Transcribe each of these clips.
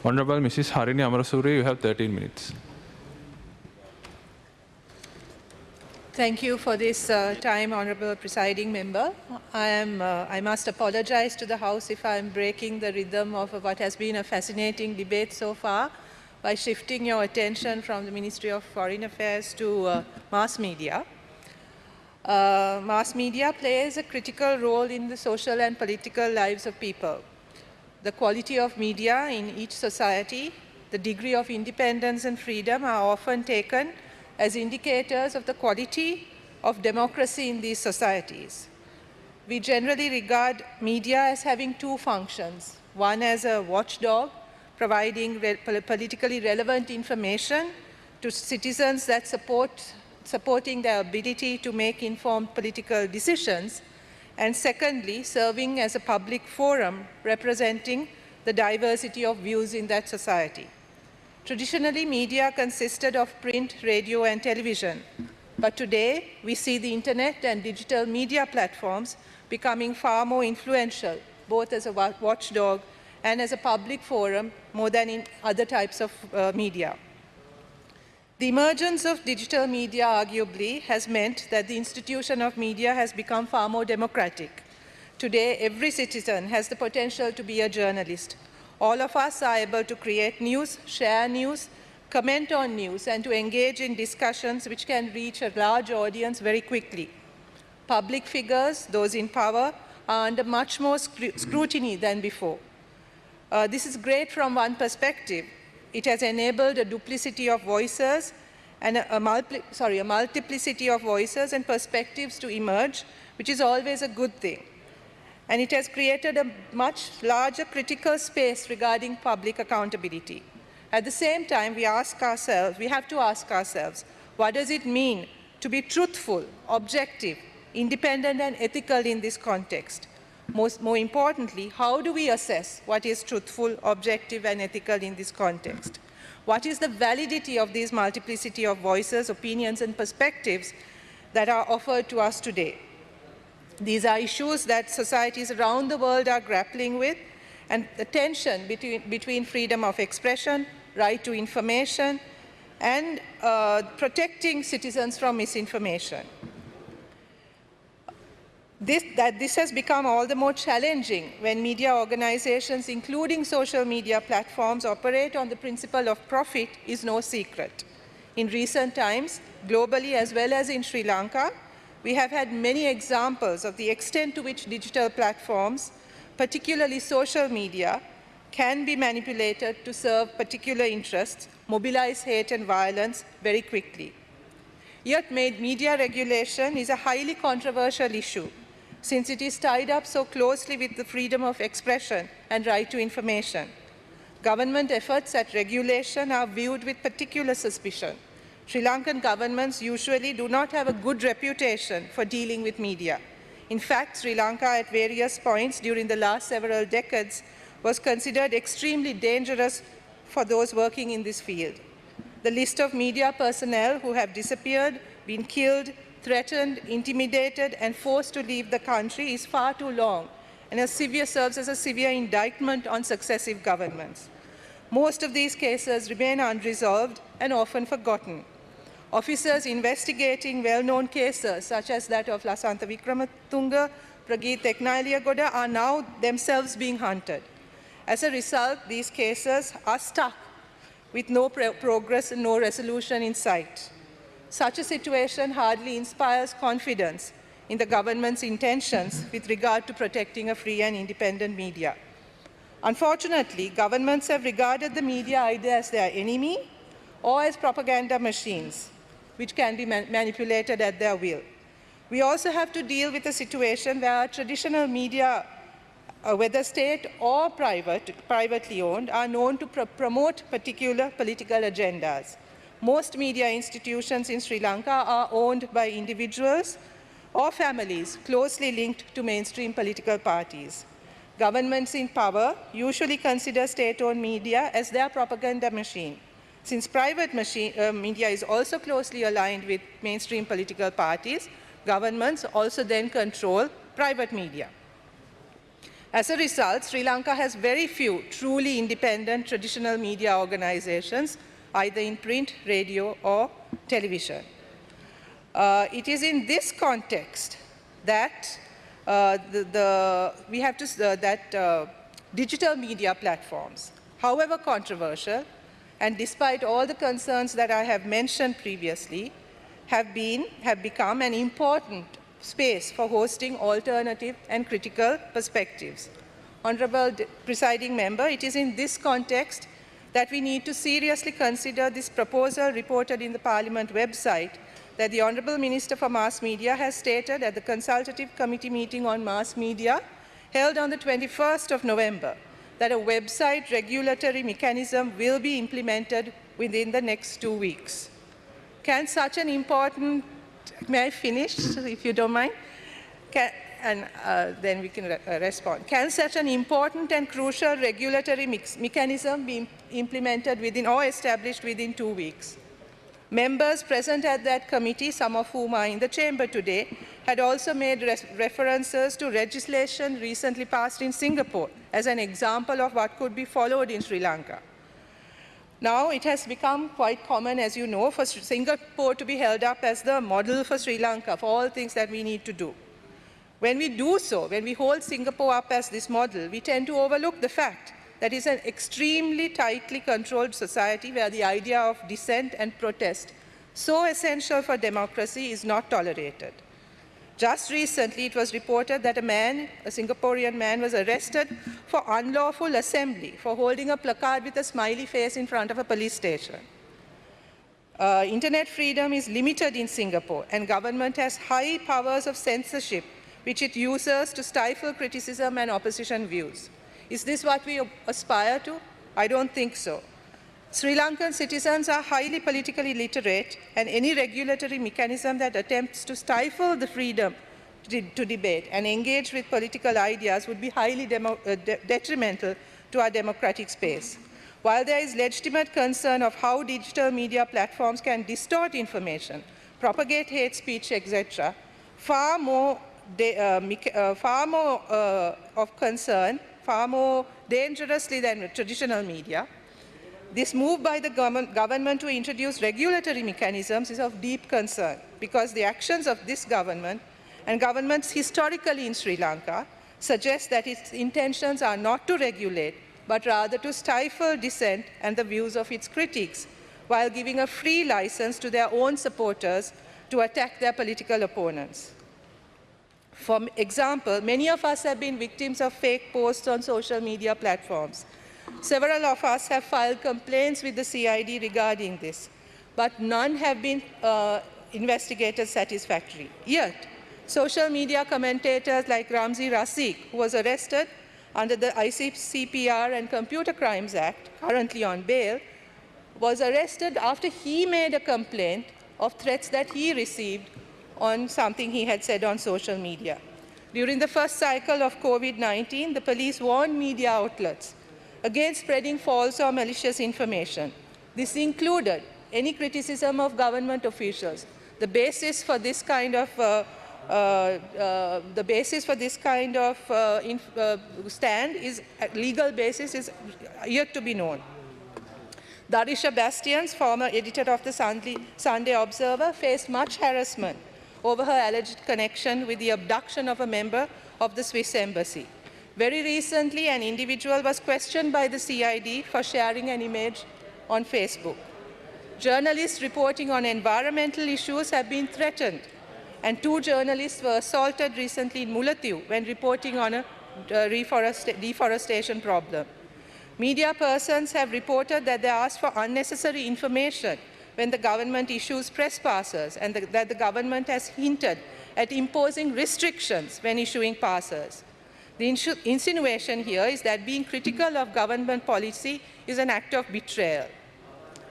Honorable Mrs. Harini Amarasooriya, you have 13 minutes. Thank you for this time, Honorable Presiding Member. I must apologize to the House if I am breaking the rhythm of what has been a fascinating debate so far by shifting your attention from the Ministry of Foreign Affairs to mass media. Mass media plays a critical role in the social and political lives of people. The quality of media in each society, the degree of independence and freedom are often taken as indicators of the quality of democracy in these societies. We generally regard media as having two functions. One as a watchdog, providing politically relevant information to citizens that supporting their ability to make informed political decisions, and secondly, serving as a public forum representing the diversity of views in that society. Traditionally, media consisted of print, radio, and television, but today we see the internet and digital media platforms becoming far more influential, both as a watchdog and as a public forum, more than in other types of media. The emergence of digital media arguably has meant that the institution of media has become far more democratic. Today, every citizen has the potential to be a journalist. All of us are able to create news, share news, comment on news, and to engage in discussions which can reach a large audience very quickly. Public figures, those in power, are under much more scrutiny than before. This is great from one perspective. It has enabled a duplicity of voices and a multiplicity of voices and perspectives to emerge, which is always a good thing. And it has created a much larger critical space regarding public accountability. At the same time, we have to ask ourselves, what does it mean to be truthful, objective, independent, and ethical in this context? More importantly, how do we assess what is truthful, objective, and ethical in this context? What is the validity of these multiplicity of voices, opinions, and perspectives that are offered to us today? These are issues that societies around the world are grappling with, and the tension between freedom of expression, right to information, and protecting citizens from misinformation. This has become all the more challenging when media organizations, including social media platforms, operate on the principle of profit is no secret. In recent times, globally as well as in Sri Lanka, we have had many examples of the extent to which digital platforms, particularly social media, can be manipulated to serve particular interests, mobilize hate and violence very quickly. Yet media regulation is a highly controversial issue, since it is tied up so closely with the freedom of expression and right to information. Government efforts at regulation are viewed with particular suspicion. Sri Lankan governments usually do not have a good reputation for dealing with media. In fact, Sri Lanka at various points during the last several decades was considered extremely dangerous for those working in this field. The list of media personnel who have disappeared, been killed, threatened, intimidated, and forced to leave the country is far too long, and serves as a severe indictment on successive governments. Most of these cases remain unresolved and often forgotten. Officers investigating well-known cases, such as that of Lasantha Wickramatunge, Prageeth Eknailiyagoda, are now themselves being hunted. As a result, these cases are stuck with no progress and no resolution in sight. Such a situation hardly inspires confidence in the government's intentions with regard to protecting a free and independent media. Unfortunately, governments have regarded the media either as their enemy or as propaganda machines, which can be manipulated at their will. We also have to deal with a situation where traditional media, whether state or privately owned, are known to promote particular political agendas. Most media institutions in Sri Lanka are owned by individuals or families closely linked to mainstream political parties. Governments in power usually consider state-owned media as their propaganda machine. Since private media is also closely aligned with mainstream political parties, governments also then control private media. As a result, Sri Lanka has very few truly independent traditional media organizations, either in print, radio, or television. It is in this context that digital media platforms, however controversial, and despite all the concerns that I have mentioned previously, have become an important space for hosting alternative and critical perspectives. Honorable Presiding Member, it is in this context that we need to seriously consider this proposal reported in the Parliament website that the Honorable Minister for Mass Media has stated at the Consultative Committee meeting on mass media held on the 21st of November that a website regulatory mechanism will be implemented within the next 2 weeks. Can such an important, may I finish, if you don't mind? Then we can respond. Can such an important and crucial regulatory mechanism be implemented within or established within 2 weeks? Members present at that committee, some of whom are in the chamber today, had also made references to legislation recently passed in Singapore as an example of what could be followed in Sri Lanka. Now, it has become quite common, as you know, for Singapore to be held up as the model for Sri Lanka, for all things that we need to do. When we do so, when we hold Singapore up as this model, we tend to overlook the fact that it's an extremely tightly controlled society where the idea of dissent and protest, so essential for democracy, is not tolerated. Just recently, it was reported that a Singaporean man, was arrested for unlawful assembly, for holding a placard with a smiley face in front of a police station. Internet freedom is limited in Singapore, and government has high powers of censorship, which it uses to stifle criticism and opposition views. Is this what we aspire to? I don't think so. Sri Lankan citizens are highly politically literate, and any regulatory mechanism that attempts to stifle the freedom to debate and engage with political ideas would be highly detrimental to our democratic space. While there is legitimate concern of how digital media platforms can distort information, propagate hate speech, etc., far more of concern, far more dangerously than traditional media, this move by the government to introduce regulatory mechanisms is of deep concern, because the actions of this government and governments historically in Sri Lanka suggest that its intentions are not to regulate, but rather to stifle dissent and the views of its critics, while giving a free license to their own supporters to attack their political opponents. For example, many of us have been victims of fake posts on social media platforms. Several of us have filed complaints with the CID regarding this, but none have been investigated satisfactorily. Yet, social media commentators like Ramzi Rasikh, who was arrested under the ICCPR and Computer Crimes Act, currently on bail, was arrested after he made a complaint of threats that he received on something he had said on social media. During the first cycle of COVID-19, the police warned media outlets against spreading false or malicious information. This included any criticism of government officials. The basis for this kind of stand is legal basis is yet to be known. Darisha Bastian's former editor of the Sunday Observer faced much harassment over her alleged connection with the abduction of a member of the Swiss embassy. Very recently, an individual was questioned by the CID for sharing an image on Facebook. Journalists reporting on environmental issues have been threatened, and 2 journalists were assaulted recently in Mullatiu when reporting on a deforestation problem. Media persons have reported that they asked for unnecessary information when the government issues press passes, and that the government has hinted at imposing restrictions when issuing passes. The insinuation here is that being critical of government policy is an act of betrayal.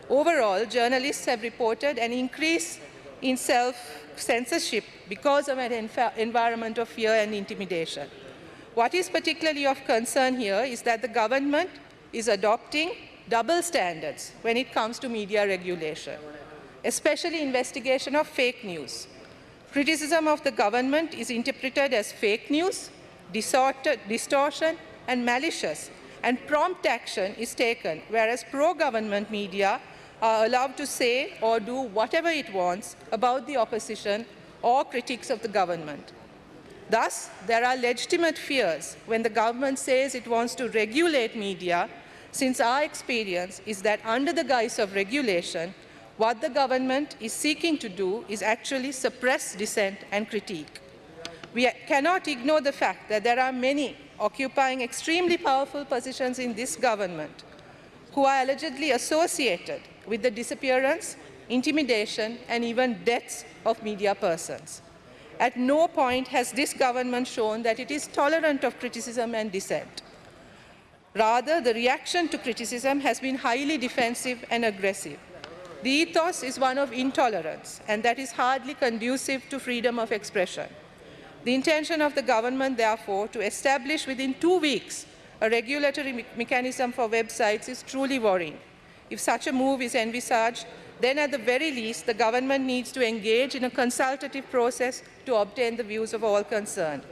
Overall, journalists have reported an increase in self-censorship because of an environment of fear and intimidation. What is particularly of concern here is that the government is adopting double standards when it comes to media regulation, especially investigation of fake news. Criticism of the government is interpreted as fake news, distortion, and malicious, and prompt action is taken, whereas pro-government media are allowed to say or do whatever it wants about the opposition or critics of the government. Thus, there are legitimate fears when the government says it wants to regulate media, since our experience is that under the guise of regulation, what the government is seeking to do is actually suppress dissent and critique. We cannot ignore the fact that there are many occupying extremely powerful positions in this government who are allegedly associated with the disappearance, intimidation, and even deaths of media persons. At no point has this government shown that it is tolerant of criticism and dissent. Rather, the reaction to criticism has been highly defensive and aggressive. The ethos is one of intolerance, and that is hardly conducive to freedom of expression. The intention of the government, therefore, to establish within 2 weeks a regulatory mechanism for websites is truly worrying. If such a move is envisaged, then at the very least, the government needs to engage in a consultative process to obtain the views of all concerned.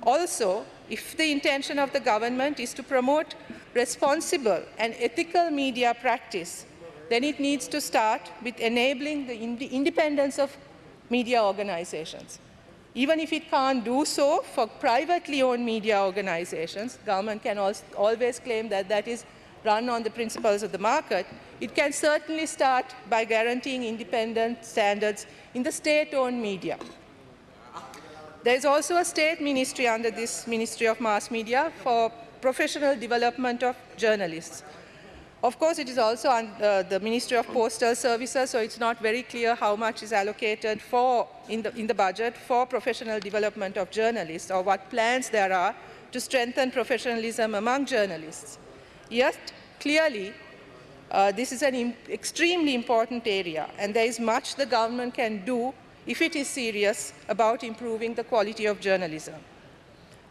Also, if the intention of the government is to promote responsible and ethical media practice, then it needs to start with enabling the independence of media organizations. Even if it can't do so for privately owned media organizations, government can always claim that that is run on the principles of the market. It can certainly start by guaranteeing independent standards in the state-owned media. There is also a state ministry under this Ministry of Mass Media for professional development of journalists. Of course, it is also under the Ministry of Postal Services, so it's not very clear how much is allocated in the budget for professional development of journalists, or what plans there are to strengthen professionalism among journalists. Yet, clearly, this is an extremely important area, and there is much the government can do if it is serious about improving the quality of journalism.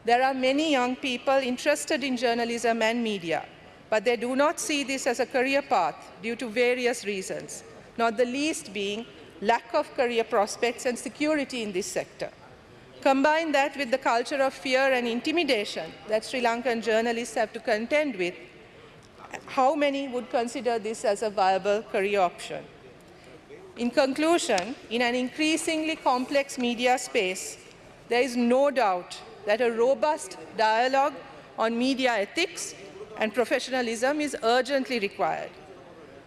There are many young people interested in journalism and media, but they do not see this as a career path due to various reasons, not the least being lack of career prospects and security in this sector. Combine that with the culture of fear and intimidation that Sri Lankan journalists have to contend with, how many would consider this as a viable career option? In conclusion, in an increasingly complex media space, there is no doubt that a robust dialogue on media ethics and professionalism is urgently required.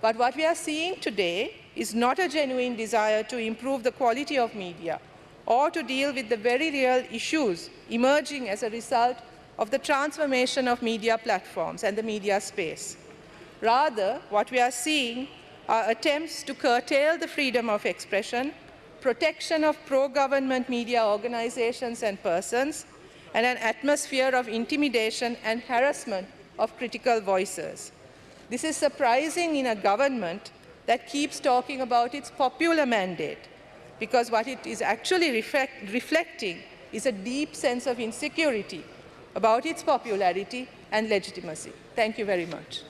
But what we are seeing today is not a genuine desire to improve the quality of media or to deal with the very real issues emerging as a result of the transformation of media platforms and the media space. Rather, what we are seeing are attempts to curtail the freedom of expression, protection of pro-government media organizations and persons, and an atmosphere of intimidation and harassment of critical voices. This is surprising in a government that keeps talking about its popular mandate, because what it is actually reflecting is a deep sense of insecurity about its popularity and legitimacy. Thank you very much.